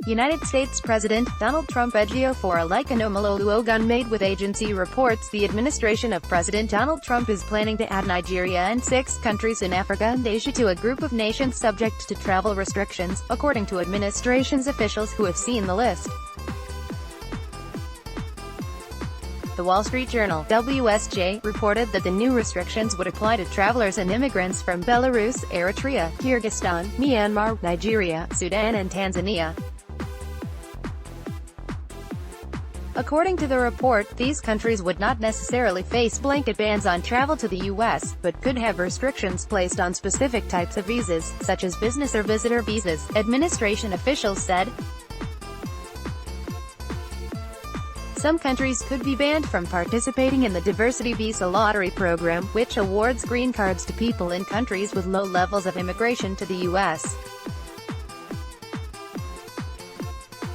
United States President Donald Trump Egio for a like Anomaloluogun made with agency reports the administration of President Donald Trump is planning to add Nigeria and 6 countries in Africa and Asia to a group of nations subject to travel restrictions, according to administration's officials who have seen the list. The Wall Street Journal, WSJ, reported that the new restrictions would apply to travelers and immigrants from Belarus, Eritrea, Kyrgyzstan, Myanmar, Nigeria, Sudan and Tanzania. According to the report, these countries would not necessarily face blanket bans on travel to the U.S., but could have restrictions placed on specific types of visas, such as business or visitor visas, administration officials said. Some countries could be banned from participating in the Diversity Visa Lottery program, which awards green cards to people in countries with low levels of immigration to the U.S.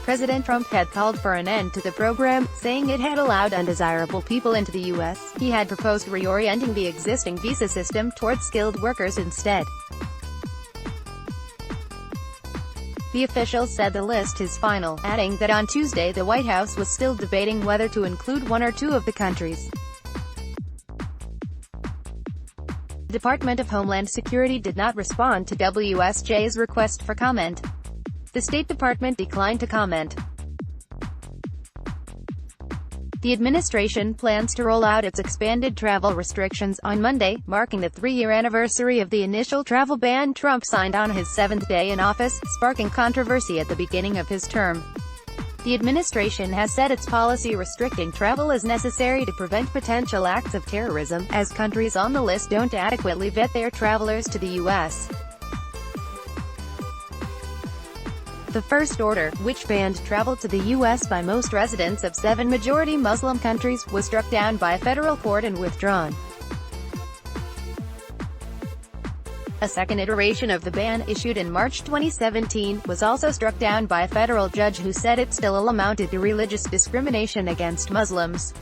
President Trump had called for an end to the program, saying it had allowed undesirable people into the U.S. He had proposed reorienting the existing visa system towards skilled workers instead. The official said the list is final, adding that on Tuesday the White House was still debating whether to include 1 or 2 of the countries. The Department of Homeland Security did not respond to WSJ's request for comment. The State Department declined to comment. The administration plans to roll out its expanded travel restrictions on Monday, marking the 3-year anniversary of the initial travel ban Trump signed on his 7th day in office, sparking controversy at the beginning of his term. The administration has said its policy restricting travel is necessary to prevent potential acts of terrorism, as countries on the list don't adequately vet their travelers to the U.S. The first order, which banned travel to the U.S. by most residents of 7 majority Muslim countries, was struck down by a federal court and withdrawn. A second iteration of the ban, issued in March 2017, was also struck down by a federal judge who said it still amounted to religious discrimination against Muslims.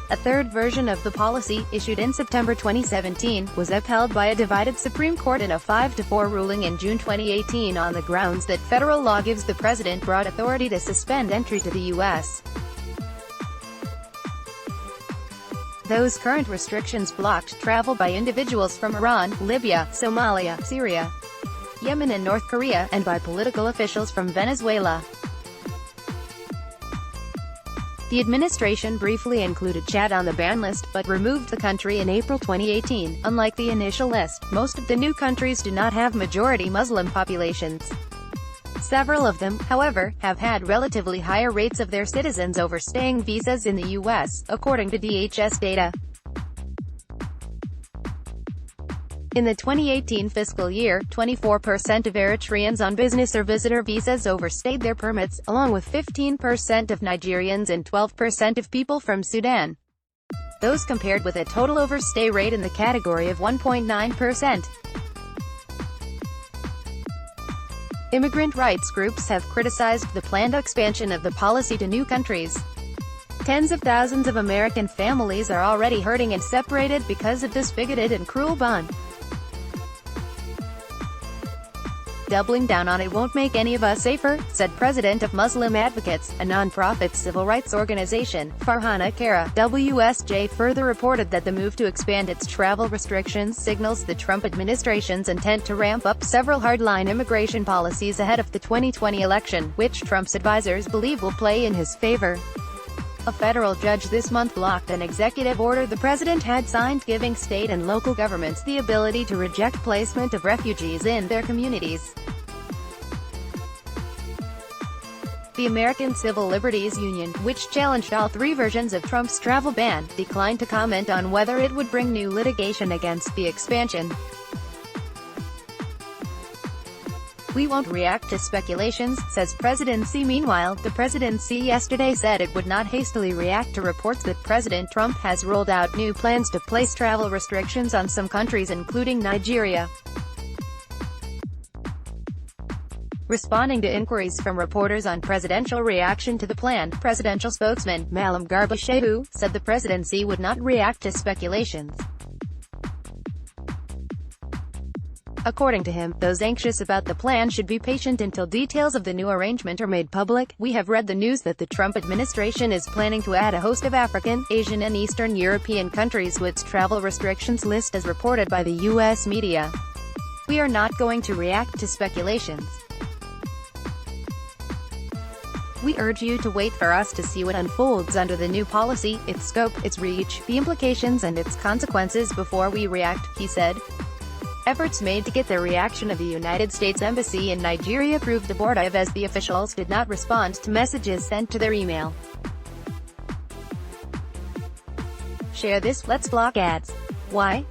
A third version of the policy, issued in September 2017, was upheld by a divided Supreme Court in a 5-4 ruling in June 2018 on the grounds that federal law gives the president broad authority to suspend entry to the U.S. Those current restrictions blocked travel by individuals from Iran, Libya, Somalia, Syria, Yemen and North Korea, and by political officials from Venezuela. The administration briefly included Chad on the ban list, but removed the country in April 2018. Unlike the initial list, most of the new countries do not have majority Muslim populations. Several of them, however, have had relatively higher rates of their citizens overstaying visas in the U.S., according to DHS data. In the 2018 fiscal year, 24% of Eritreans on business or visitor visas overstayed their permits, along with 15% of Nigerians and 12% of people from Sudan. Those compared with a total overstay rate in the category of 1.9%. Immigrant rights groups have criticized the planned expansion of the policy to new countries. Tens of thousands of American families are already hurting and separated because of this bigoted and cruel ban. Doubling down on it won't make any of us safer, said President of Muslim Advocates, a non-profit civil rights organization, Farhana Kara. WSJ further reported that the move to expand its travel restrictions signals the Trump administration's intent to ramp up several hardline immigration policies ahead of the 2020 election, which Trump's advisors believe will play in his favor. A federal judge this month blocked an executive order the president had signed giving state and local governments the ability to reject placement of refugees in their communities. The American Civil Liberties Union, which challenged all 3 versions of Trump's travel ban, declined to comment on whether it would bring new litigation against the expansion. "We won't react to speculations," says presidency. Meanwhile, the presidency yesterday said it would not hastily react to reports that President Trump has rolled out new plans to place travel restrictions on some countries including Nigeria. Responding to inquiries from reporters on presidential reaction to the plan, presidential spokesman, Malam Garba Shehu, said the presidency would not react to speculations. According to him, those anxious about the plan should be patient until details of the new arrangement are made public. We have read the news that the Trump administration is planning to add a host of African, Asian and Eastern European countries to its travel restrictions list as reported by the U.S. media. We are not going to react to speculations. We urge you to wait for us to see what unfolds under the new policy, its scope, its reach, the implications and its consequences before we react, he said. Efforts made to get the reaction of the United States Embassy in Nigeria proved abortive as the officials did not respond to messages sent to their email. Share this, let's block ads. Why?